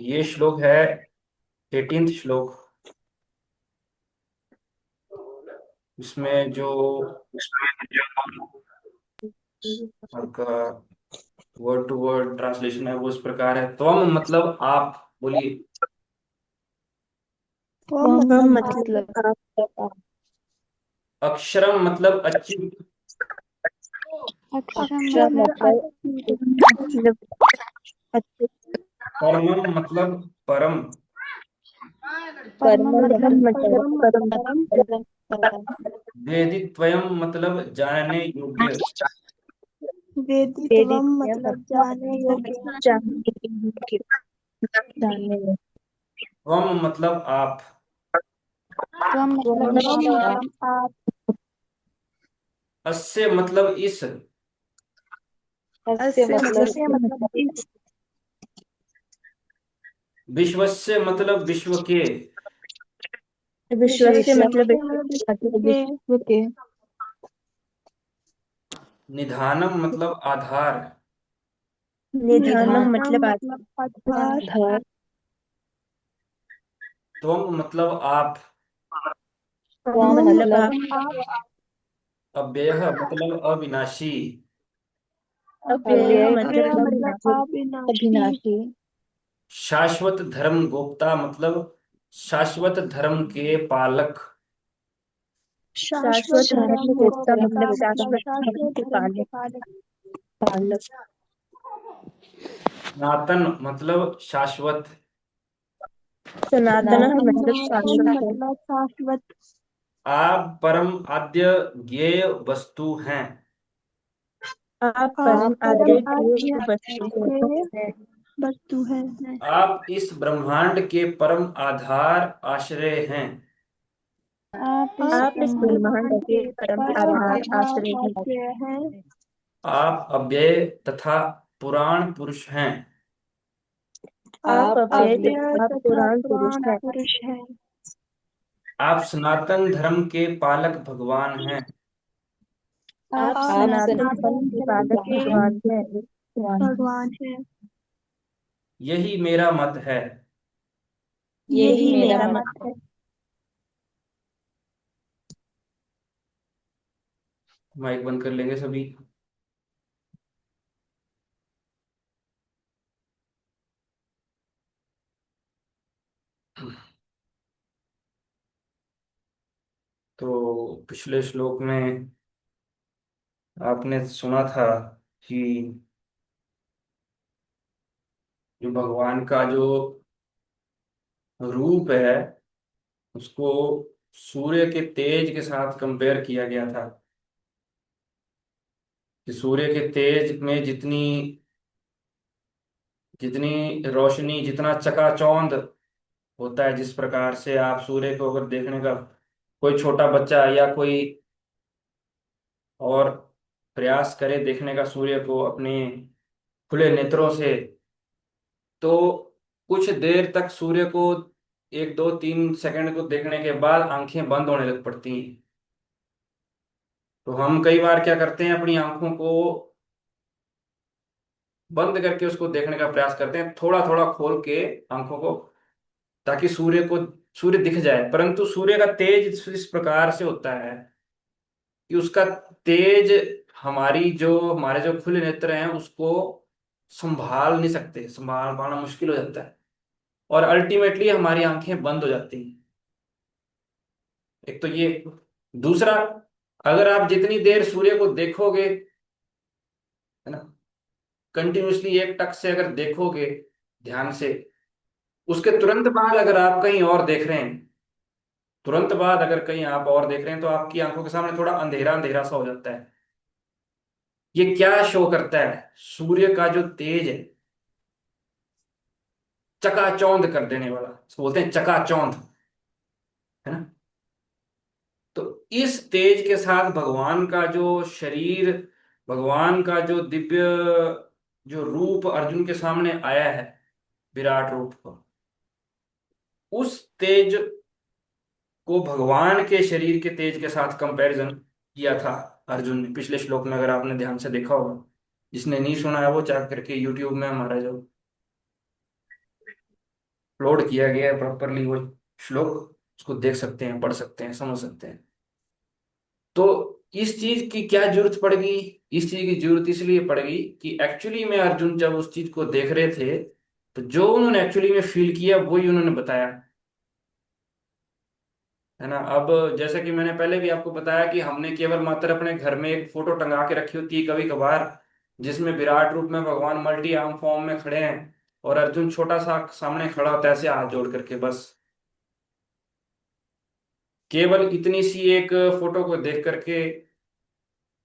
ये श्लोक है 18th श्लोक। इसमें जो आपका वर्ड टू वर्ड ट्रांसलेशन है वो इस प्रकार है। त्वम मतलब आप। बोलिए। वह वह मतलब आप। मतलब आप। अक्षरम मतलब अच्युत। अक्षर अक्षर मतलब मतलब अच्छी। मतलब अच्छे। परमम मतलब परम। परम मतलब परम मतलब परम। परम परम। परम। वेदित्वयम मतलब जानने योग्य। वेदित्वम वेदित मतलब जाने योग्य। जानने में। त्वम मतलब आप। त्वम मतलब वह मतलब आप। अस्य मतलब इस। अस्य अस्य मतलब अस्य मतलब इस। विश्वस्य मतलब विश्व के। विश्व से मतलब विश्वस्य मतलब विश्व के। विश्व के। निधानम मतलब आधार। निधानम निधानम मतलब मतलब आधार। आधार। त्वम मतलब आप। वह त्वम मतलब मतलब आप। आप। अव्ययः मतलब अविनाशी। अव्यय अव्यय मतलब मतलब अविनाशी। अविनाशी। शाश्वत धर्म गोप्ता मतलब शाश्वत धर्म के पालक। शाश्वत शाश्वत धर्म धर्म गोप्ता गोप्ता मतलब मतलब शाश्वत धर्म शाश्वत के धर्म के पालक। पालक। पालक। सनातन मतलब शाश्वत। सनातन मतलब सनातन शाश्वत है। मतलब शाश्वत। आप परम आद्य ज्ञेय वस्तु हैं। आप आप परम परम आद्य आद्य की वस्तु के है। वस्तु है। आप इस ब्रह्मांड के परम आधार आश्रय हैं। आप इस आप इस ब्रह्मांड ब्रह्मांड के के परम परम आधार आधार आश्रय हैं। आश्रय हैं। आप अव्यय तथा पुराण पुरुष हैं। आप आप अव्यय अव्यय आप तथा पुराण पुरुष पुराण हैं। पुरुष हैं। आप सनातन धर्म के पालक भगवान हैं। आप आप सनातन सनातन धर्म के धर्म पालक के भगवान हैं। भगवान हैं। यही मेरा मत है। यही यही मेरा मेरा मत मत है। है। माइक बंद कर लेंगे सभी। तो पिछले श्लोक में आपने सुना था कि जो भगवान का जो रूप है उसको सूर्य के तेज के साथ कंपेयर किया गया था। कि सूर्य के तेज में जितनी जितनी रोशनी जितना चकाचौंध होता है, जिस प्रकार से आप सूर्य को अगर देखने का कोई छोटा बच्चा या कोई और प्रयास करे देखने का सूर्य को अपने खुले नेत्रों से, तो कुछ देर तक सूर्य को 1 2 3 सेकंड को देखने के बाद आंखें बंद होने लग पड़ती हैं। तो हम कई बार क्या करते हैं, अपनी आंखों को बंद करके उसको देखने का प्रयास करते हैं, थोड़ा थोड़ा खोल के आंखों को, ताकि सूर्य दिख जाए। परंतु सूर्य का तेज इस प्रकार से होता है कि उसका तेज हमारे जो खुले नेत्र हैं उसको संभाल नहीं सकते, संभाल पाना मुश्किल हो जाता है, और अल्टीमेटली हमारी आंखें बंद हो जाती हैं। एक तो ये। दूसरा, अगर आप जितनी देर सूर्य को देखोगे, है ना, कंटिन्यूअसली एक टक से अगर देखोगे ध्यान से, उसके तुरंत बाद अगर आप कहीं और देख रहे हैं, तुरंत बाद अगर कहीं आप और देख रहे हैं, तो आपकी आंखों के सामने थोड़ा अंधेरा अंधेरा सा हो जाता है। ये क्या शो करता है? सूर्य का जो तेज है, चकाचौंध कर देने वाला, इसको बोलते हैं चकाचौंध, है ना। तो इस तेज के साथ भगवान का जो शरीर, भगवान का जो दिव्य जो रूप अर्जुन के सामने आया है, विराट रूप को, उस तेज को भगवान के शरीर के तेज के साथ कंपैरिजन किया था अर्जुन ने पिछले श्लोक में। अगर आपने ध्यान से देखा होगा, जिसने नहीं सुना है वो चेक करके यूट्यूब में हमारा जो अपलोड किया गया है प्रॉपरली वो श्लोक, उसको देख सकते हैं, पढ़ सकते हैं, समझ सकते हैं। तो इस चीज की क्या जरूरत पड़ गई? इस चीज की जरूरत इसलिए पड़ गई कि एक्चुअली में अर्जुन जब उस चीज को देख रहे थे, तो जो उन्होंने एक्चुअली में फील किया वही उन्होंने बताया, है ना। अब जैसे कि मैंने पहले भी आपको बताया कि हमने केवल मात्र अपने घर में एक फोटो टंगा के रखी होती है कभी कभार, जिसमें विराट रूप में भगवान मल्टी आर्म फॉर्म में खड़े हैं और अर्जुन छोटा सा सामने खड़ा होता है ऐसे हाथ जोड़ करके, बस केवल इतनी सी एक फोटो को देख करके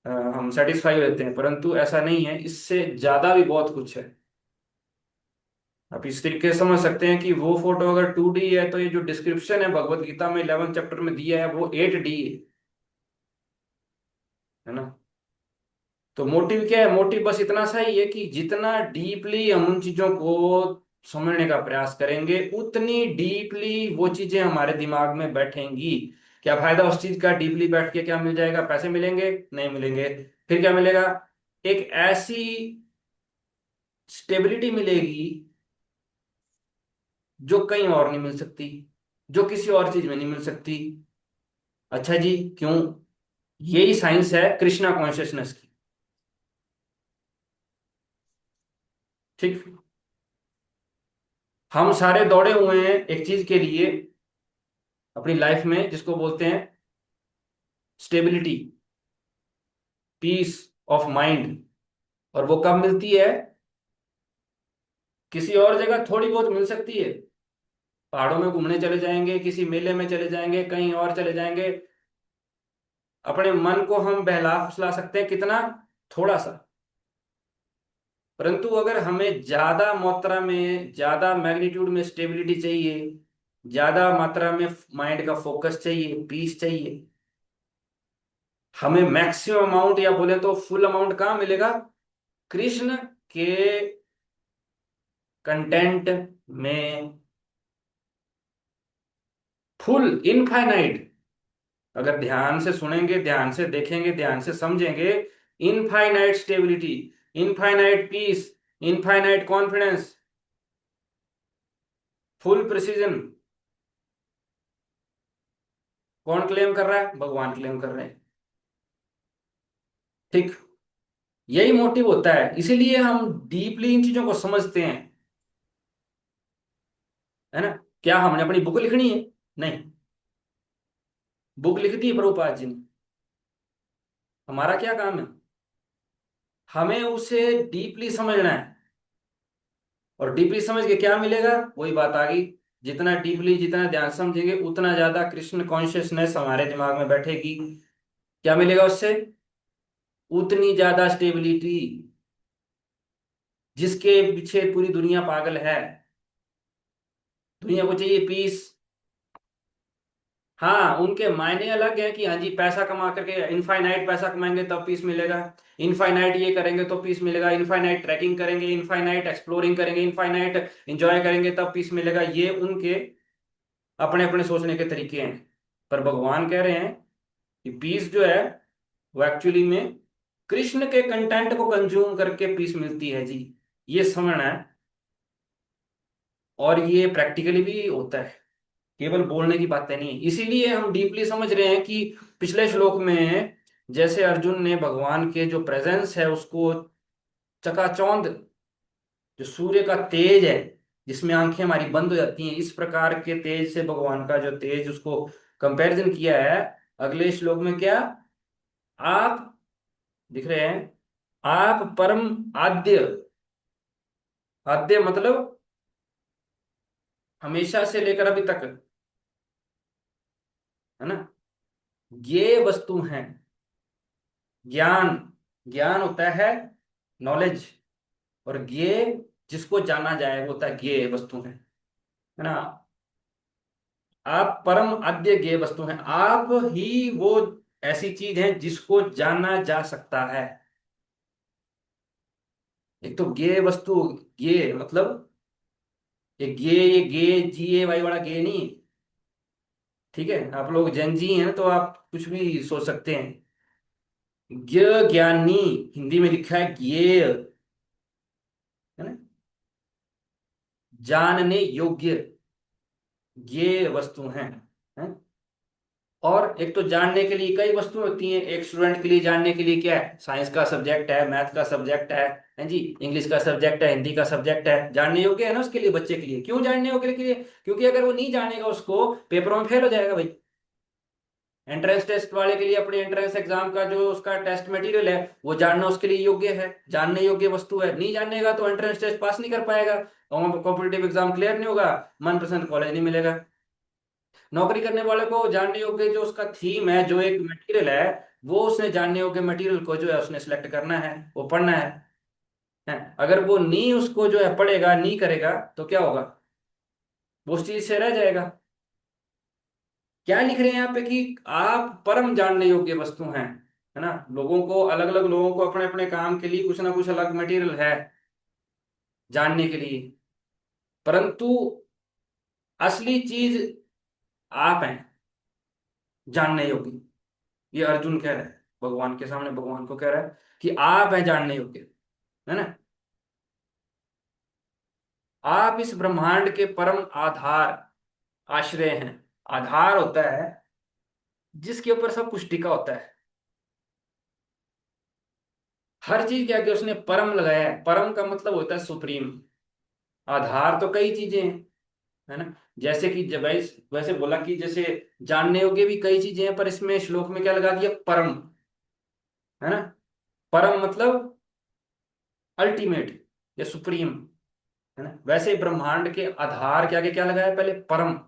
हम सेटिस्फाई होते हैं, परंतु ऐसा नहीं है, इससे ज्यादा भी बहुत कुछ है। आप इस तरीके से समझ सकते हैं कि वो फोटो अगर 2D है, तो ये जो डिस्क्रिप्शन है भगवत गीता में 11 चैप्टर में दिया है वो 8D है ना। तो मोटिव क्या है? मोटिव बस इतना सा ही है कि जितना डीपली हम उन चीजों को समझने का प्रयास करेंगे, उतनी डीपली वो चीजें हमारे दिमाग में बैठेंगी। क्या फायदा उस चीज का? डीपली बैठ के क्या मिल जाएगा? पैसे मिलेंगे? नहीं मिलेंगे। फिर क्या मिलेगा? एक ऐसी स्टेबिलिटी मिलेगी जो कहीं और नहीं मिल सकती, जो किसी और चीज में नहीं मिल सकती। अच्छा जी, क्यों? यही साइंस है कृष्णा कॉन्शियसनेस की। ठीक। हम सारे दौड़े हुए हैं एक चीज के लिए अपनी लाइफ में, जिसको बोलते हैं स्टेबिलिटी, पीस ऑफ माइंड। और वो कब मिलती है? किसी और जगह थोड़ी बहुत मिल सकती है। पहाड़ों में घूमने चले जाएंगे, किसी मेले में चले जाएंगे, कहीं और चले जाएंगे, अपने मन को हम बहला फुसला सकते हैं, कितना? थोड़ा सा। परंतु अगर हमें ज्यादा मात्रा में, ज्यादा मैग्नीट्यूड में स्टेबिलिटी चाहिए, ज्यादा मात्रा में माइंड का फोकस चाहिए, पीस चाहिए, हमें मैक्सिमम अमाउंट या बोले तो फुल अमाउंट कहाँ मिलेगा? कृष्ण के कंटेंट में। फुल इनफाइनाइट, अगर ध्यान से सुनेंगे, ध्यान से देखेंगे, ध्यान से समझेंगे, infinite stability, infinite peace, infinite confidence, full precision. कौन क्लेम कर रहा है? भगवान क्लेम कर रहे हैं। ठीक। यही मोटिव होता है, इसीलिए हम डीपली इन चीजों को समझते हैं, है ना। क्या हमने अपनी बुक लिखनी है? नहीं। बुक लिख दी है प्रभुपाद जी ने। हमारा क्या काम है? हमें उसे डीपली समझना है। और डीपली समझ के क्या मिलेगा? वही बात आ गई, जितना डीपली, जितना ध्यान से समझेंगे, उतना ज्यादा कृष्ण कॉन्शियसनेस हमारे दिमाग में बैठेगी। क्या मिलेगा उससे? उतनी ज्यादा स्टेबिलिटी। जिसके पीछे पूरी दुनिया पागल है, दुनिया को चाहिए पीस। हाँ, उनके मायने अलग है कि हाँ जी पैसा कमा करके इनफाइनाइट पैसा कमाएंगे तब पीस मिलेगा, इनफाइनाइट ये करेंगे तो पीस मिलेगा, इनफाइनाइट ट्रैकिंग करेंगे, इनफाइनाइट एक्सप्लोरिंग करेंगे, इनफाइनाइट एंजॉय करेंगे तब पीस मिलेगा। ये उनके अपने अपने सोचने के तरीके हैं। पर भगवान कह रहे हैं कि पीस जो है वो एक्चुअली में कृष्ण के कंटेंट को कंज्यूम करके पीस मिलती है जी। ये समझना है। और ये प्रैक्टिकली भी होता है, केवल बोलने की बातें नहीं है। इसीलिए हम डीपली समझ रहे हैं कि पिछले श्लोक में जैसे अर्जुन ने भगवान के जो प्रेजेंस है उसको चकाचौंध, जो सूर्य का तेज है जिसमें आंखें हमारी बंद हो जाती हैं, इस प्रकार के तेज से भगवान का जो तेज, उसको कंपैरिजन किया है। अगले श्लोक में क्या? आप, दिख रहे हैं, आप परम आद्य। आद्य मतलब हमेशा से लेकर अभी तक, है ना। ये वस्तु हैं। ज्ञान, ज्ञान होता है नॉलेज, और ज्ञेय जिसको जाना जाए वो होता है ज्ञेय वस्तु है ना। आप परम आद्य ज्ञेय वस्तु हैं, आप ही वो ऐसी चीज है जिसको जाना जा सकता है। एक तो ज्ञेय वस्तु, ज्ञेय मतलब ये गे जी ए वाई वाला गे नहीं है। ठीक है, आप लोग जन जी हैं तो आप कुछ भी सोच सकते हैं। ज्ञ, ज्ञानी, हिंदी में लिखा है ज्ञेय, है ना, जानने योग्य। ये वस्तु हैं। और एक तो जानने के लिए कई वस्तुएं होती हैं। एक स्टूडेंट के लिए जानने के लिए क्या है, साइंस का सब्जेक्ट है, मैथ का सब्जेक्ट है जी, इंग्लिश का सब्जेक्ट है, हिंदी का सब्जेक्ट है, जानने योग्य है ना उसके लिए, बच्चे के लिए। क्यों जानने योग्य के लिए? क्योंकि अगर वो नहीं जानेगा उसको, पेपरों में फेल हो जाएगा भाई। एंट्रेंस टेस्ट वाले के लिए अपने एंट्रेंस एग्जाम का जो उसका टेस्ट मटेरियल है, वो जानना उसके लिए योग्य है, जानने योग्य वस्तु है। नहीं जानेगा तो एंट्रेंस टेस्ट पास नहीं कर पाएगा, कॉम्पिटेटिव एग्जाम क्लियर नहीं होगा, मनपसंद कॉलेज नहीं मिलेगा। नौकरी करने वाले को जानने योग्य जो उसका थीम है, जो एक मटेरियल है, वो उसने जानने योग्य मटेरियल को जो है उसने सिलेक्ट करना है, वो पढ़ना है। अगर वो नहीं उसको जो है पढ़ेगा, नहीं करेगा, तो क्या होगा? वो उस चीज से रह जाएगा। क्या लिख रहे हैं यहाँ पे कि आप परम जानने योग्य वस्तु हैं, है ना। लोगों को, अलग अलग लोगों को अपने अपने काम के लिए कुछ ना कुछ अलग मटेरियल है जानने के लिए, परंतु असली चीज आप हैं जानने योग्य। ये अर्जुन कह रहा है भगवान के सामने, भगवान को कह रहा है कि आप हैं जानने योग्य, है ना। आप इस ब्रह्मांड के परम आधार, आश्रय हैं। आधार होता है जिसके ऊपर सब कुछ टिका होता है। हर चीज के आगे उसने परम लगाया है। परम का मतलब होता है सुप्रीम। आधार तो कई चीजें हैं, है ना। जैसे कि जब वैसे बोला कि जैसे जानने योग्य भी कई चीजें हैं, पर इसमें श्लोक में क्या लगा दिया? परम, है ना। परम मतलब अल्टीमेट या सुप्रीम, है ना। वैसे ब्रह्मांड के आधार के आगे क्या लगाया? पहले परम,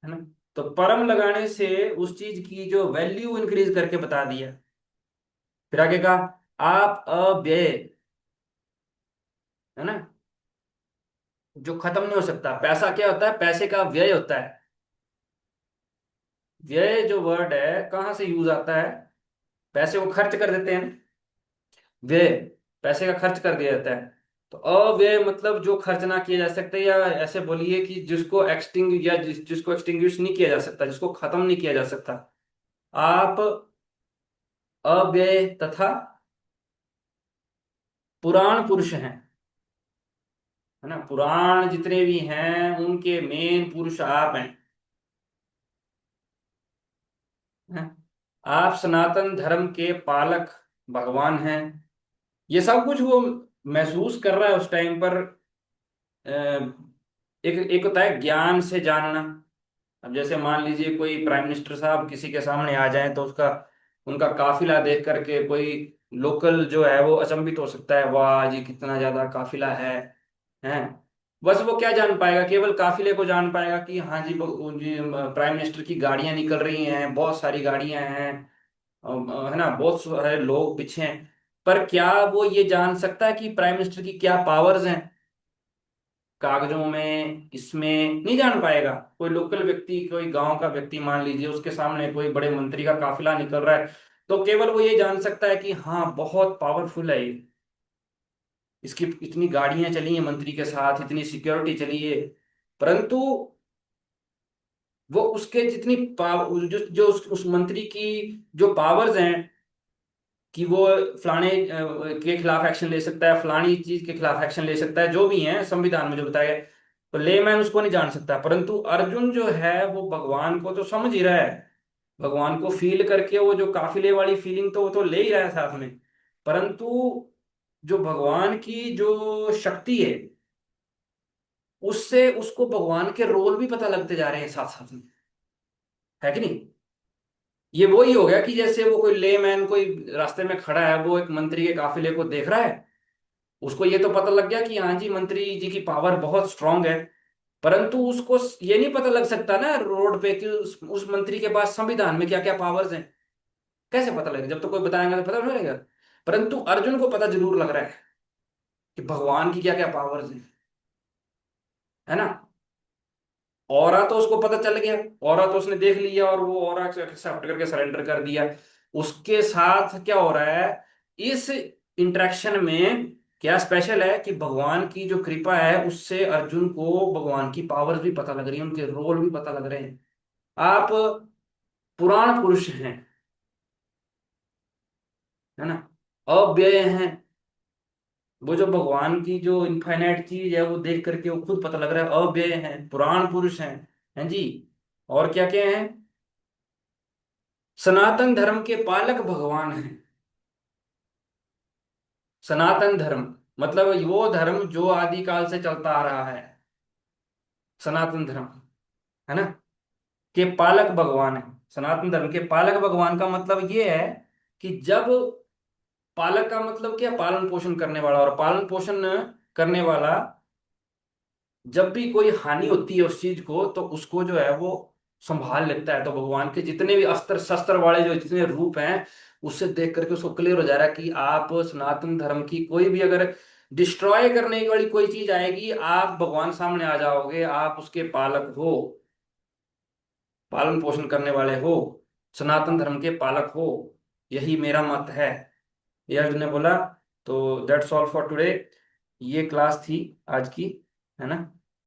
है ना। तो परम लगाने से उस चीज की जो वैल्यू इंक्रीज करके बता दिया। फिर आगे कहा आप अव्यय, है ना, जो खत्म नहीं हो सकता। पैसा क्या होता है? पैसे का व्यय होता है। व्यय जो वर्ड है कहाँ से यूज आता है? पैसे को खर्च कर देते हैं, व्यय, पैसे का खर्च कर दिया जाता है। तो अव्यय मतलब जो खर्च ना किया जा सकता, या ऐसे बोलिए कि जिसको जिसको एक्सटिंग्विश नहीं किया जा सकता, जिसको खत्म नहीं किया जा सकता। आप अव्यय तथा पुराण पुरुष हैं, है ना। पुराण जितने भी हैं उनके मेन पुरुष आप हैं, हैं? आप सनातन धर्म के पालक भगवान हैं। ये सब कुछ वो महसूस कर रहा है उस टाइम पर। एक एक होता है ज्ञान से जानना। अब जैसे मान लीजिए कोई प्राइम मिनिस्टर साहब किसी के सामने आ जाए, तो उसका, उनका काफिला देख करके कोई लोकल जो है वो अचंभित हो सकता है, वाह जी कितना ज्यादा काफिला है। बस वो क्या जान पाएगा? केवल काफिले को जान पाएगा कि हाँ जी, जी प्राइम मिनिस्टर की गाड़ियां निकल रही हैं, बहुत सारी गाड़ियां हैं, है ना, बहुत सारे लोग पीछे हैं। पर क्या वो ये जान सकता है कि प्राइम मिनिस्टर की क्या पावर्स हैं? कागजों में, इसमें नहीं जान पाएगा। कोई लोकल व्यक्ति, कोई गांव का व्यक्ति मान लीजिए, उसके सामने कोई बड़े मंत्री का काफिला निकल रहा है, तो केवल वो ये जान सकता है कि हाँ बहुत पावरफुल है ये, इसकी इतनी गाड़ियां चली हैं मंत्री के साथ, इतनी सिक्योरिटी चली है। परंतु वो उसके जितनी पावर, जो उस मंत्री की जो पावर्स हैं, कि वो फलाने के खिलाफ एक्शन ले सकता है, फलानी चीज के खिलाफ एक्शन ले सकता है, जो भी है संविधान में जो बताया गया, तो लेमैन उसको नहीं जान सकता। परंतु अर्जुन जो है वो भगवान को तो समझ ही रहा है। भगवान को फील करके वो जो काफिले वाली फीलिंग तो वो तो ले ही रहा है साथ में। परंतु जो भगवान की जो शक्ति है, उससे उसको भगवान के रोल भी पता लगते जा रहे हैं साथ साथ में, है कि नहीं। ये वो ही हो गया कि जैसे वो कोई लेमैन कोई रास्ते में खड़ा है, वो एक मंत्री के काफिले को देख रहा है, उसको ये तो पता लग गया कि हाँ जी मंत्री जी की पावर बहुत स्ट्रांग है। परंतु उसको ये नहीं पता लग सकता ना रोड पे कि उस मंत्री के पास संविधान में क्या क्या पावर्स हैं। कैसे पता लगेगा? जब तो कोई बताएगा तो पता नहीं लगेगा। परंतु अर्जुन को पता जरूर लग रहा है कि भगवान की क्या क्या पावर्स हैं, है ना। औरा तो उसको पता चल गया, औरा तो उसने देख लिया, और वो औरा से एक्सेप्ट करके सरेंडर कर दिया। उसके साथ क्या हो रहा है इस इंटरेक्शन में? क्या स्पेशल है कि भगवान की जो कृपा है उससे अर्जुन को भगवान की पावर्स भी पता लग रही है, उनके रोल भी पता लग रहे हैं। आप पुराण पुरुष हैं, है ना, अव्यय हैं, वो जो भगवान की जो इनफाइनाइट चीज है वो देख करके वो खुद पता लग रहा है अव्यय हैं, पुराण पुरुष हैं जी। और क्या क्या है? सनातन धर्म के पालक भगवान हैं। सनातन धर्म मतलब वो धर्म जो आदिकाल से चलता आ रहा है, सनातन धर्म, है ना, के पालक भगवान है। सनातन धर्म के पालक भगवान का मतलब ये है कि जब, पालक का मतलब क्या, पालन पोषण करने वाला, और पालन पोषण करने वाला जब भी कोई हानि होती है उस चीज को तो उसको जो है वो संभाल लेता है। तो भगवान के जितने भी अस्त्र शस्त्र वाले जो जितने रूप हैं, उससे देख करके उसको क्लियर हो जा रहा है कि आप सनातन धर्म की कोई भी अगर डिस्ट्रॉय करने वाली कोई चीज आएगी, आप भगवान सामने आ जाओगे, आप उसके पालक हो, पालन पोषण करने वाले हो, सनातन धर्म के पालक हो। यही मेरा मत है, ये अर्जुन ने बोला। तो दैट्स ऑल फॉर टुडे। ये क्लास थी आज की, है ना।